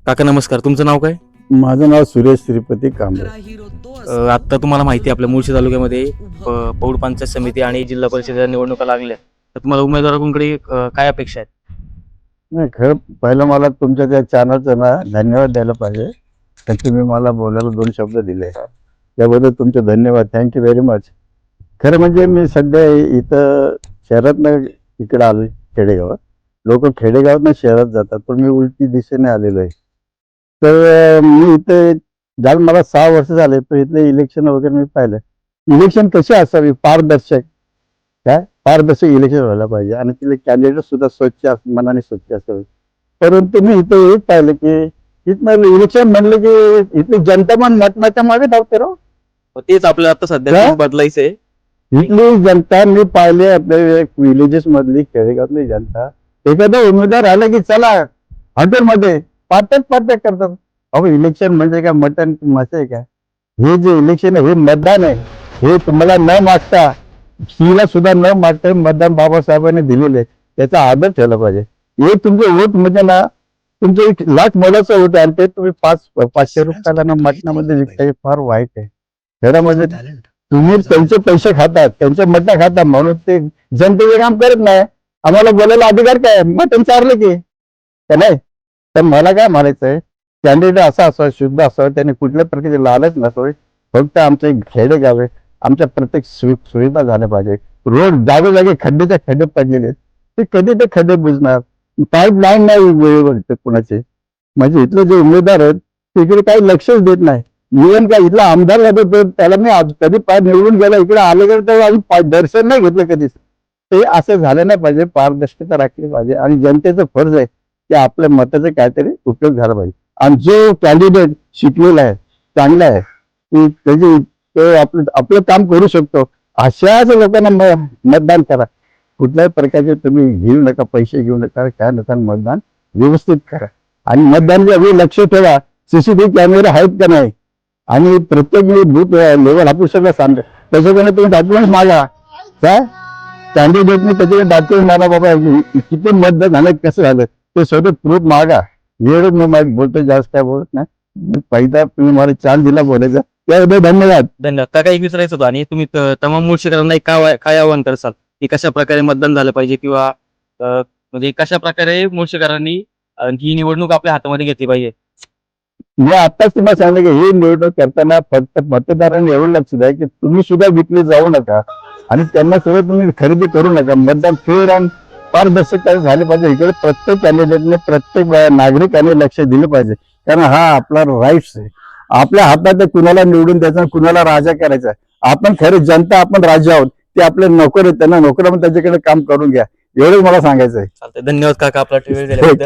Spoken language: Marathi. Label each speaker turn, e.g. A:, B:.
A: काका नमस्कार, तुमचं नाव काय?
B: माझं नाव सुरेश श्रीपती कांबळे.
A: आता तुम्हाला माहिती आहे आपल्या मुळशी तालुक्यामध्ये पौड पंचायत समिती आणि जिल्हा परिषदेच्या निवडणुका लागल्या, तर तुम्हाला उमेदवाराकडे काय अपेक्षा आहेत?
B: नाही, खरं पहिलं मला तुमच्या त्या चॅनलचं ना धन्यवाद द्यायला पाहिजे. तर तुम्ही मला बोलायला 2 शब्द दिले, त्याबद्दल तुमचे धन्यवाद. Thank you very much. खरं म्हणजे मी सध्या इथं शहरातनं इकडे आलो खेडेगावात. लोक खेडेगावातनं शहरात जातात, पण मी उलटी दिशेने आलेलो आहे. तर मी इथे जाऊन मला 6 वर्ष झाले, पण इथले इलेक्शन वगैरे मी पाहिलं. इलेक्शन कशी असावी? पारदर्शक. काय पारदर्शक इलेक्शन व्हायला पाहिजे आणि तिथले कॅन्डिडेट सुद्धा स्वच्छ मनाने स्वच्छ असावे. परंतु मी इथे हेच पाहिलं की इथनं इलेक्शन म्हणलं की इथली जनता पण मटणाच्या मागे धावते राव.
A: तेच आपल्याला आता सध्या
B: काय?
A: खूप बदलायचंय.
B: इथली जनता मी पाहिले, आपल्या विलेजेस मधली खेडेगावातली जनता, एखादा उमेदवार आला की चला हॉटेलमध्ये पार्ट्याच करतात. अहो, इलेक्शन म्हणजे काय मटण मासे आहे का? हे जे इलेक्शन आहे हे मतदान आहे. हे तुम्हाला न मागता, स्त्रीला सुद्धा न मागता मतदान बाबासाहेबांनी दिलेले, त्याचा आदर ठेवला पाहिजे. हे तुमचं वोट म्हणजे ना, तुमचं 1 लाख मोलाचं वोट आहे आणि ते तुम्ही 500 रुपयाला ना मटणामध्ये विकताय. फार वाईट आहे. खेड्यामध्ये तुम्ही त्यांचे पैसे खातात, त्यांचे मटण खाता, म्हणून ते जनतेचे काम करत नाही. आम्हाला बोलायला अधिकार काय? मटण चारलं की का नाही? तर मला काय म्हणायचंय, कॅन्डिडेट असा असावा, शुद्ध असावा, त्याने कुठल्या प्रकारचे लालच नसावे. फक्त आमचं एक खेडेगाव आहे, आमच्या प्रत्येक सुविधा झाल्या पाहिजे. रोड जागोजागी खड्डेच्या खड्डे पडलेले आहेत, ते कधी ते खड्डे बुजणार? पाईपलाईन नाही वेळेवर कुणाचे. म्हणजे इथले जे उमेदवार आहेत तिकडे काही लक्षच देत नाही. इव्हन काय इथला आमदार जातो त्याला मी कधी पाय निवडून गेला, इकडे आले तर अजून दर्शन नाही घेतलं कधीच. ते असं झालं नाही पाहिजे. पारदर्शकता राखली पाहिजे आणि जनतेचं फर्ज आहे की आपल्या मताचा काहीतरी उपयोग झाला पाहिजे. आणि जो कॅन्डिडेट शिकलेला आहे, चांगला आहे, तो आपलं काम करू शकतो, अशाच लोकांना मतदान करा. कुठल्याही प्रकारचे तुम्ही घेऊ नका, पैसे घेऊ नका, काय नका. मतदान व्यवस्थित करा आणि मतदानाच्या वेळी लक्ष ठेवा, सीसीटीव्ही कॅमेरे आहेत का नाही. आणि प्रत्येक बूथ लेवल आपण सगळं सांगतो, त्याच्याकडे तुम्ही डॉक्युमेंट मागा. काय कॅन्डिडेटने त्याच्याकडे डॉक्युमेंट मागा, बाबा किती मतदान झालं, कसं झालं, ते सगळं प्रूफ मागा. वेळच मी बोलतो, जास्त काय बोलत नाही. पहिला तुम्ही मला चान्स दिला बोलायचा, त्याबद्दल धन्यवाद.
A: धन्यवाद काका. एक विचारायचं होतं, आणि तुम्ही तमाम मुळशीकरांना काय आवाहन करसाल की कशा प्रकारे मतदान झालं पाहिजे, किंवा म्हणजे कशा प्रकारे मुळशीकरांनी ही निवडणूक आपल्या हातामध्ये घेतली पाहिजे?
B: मी आताच तुम्हाला सांगितलं की ही निवडणूक करताना फक्त मतदारांनी एवढं लक्ष द्या की तुम्ही सुद्धा विकले जाऊ नका आणि त्यांना सुद्धा तुम्ही खरेदी करू नका. मतदान फेअर आणि पारदर्शक झाले पाहिजे. इकडे प्रत्येक कॅन्डिडेटने, प्रत्येक नागरिकाने लक्ष दिलं पाहिजे, कारण हा आपला राईट्स आहे. आपल्या हातात कुणाला निवडून द्यायचा, कुणाला राजा करायचा. आपण खरे जनता, आपण राजा आहोत. ते आपले नोकर आहेत, त्यांना नोकर म्हणून त्याच्याकडे काम करून घ्या. एवढंच मला सांगायचं आहे.
A: चालतंय. धन्यवाद काका आपला वेळ दिल्याबद्दल.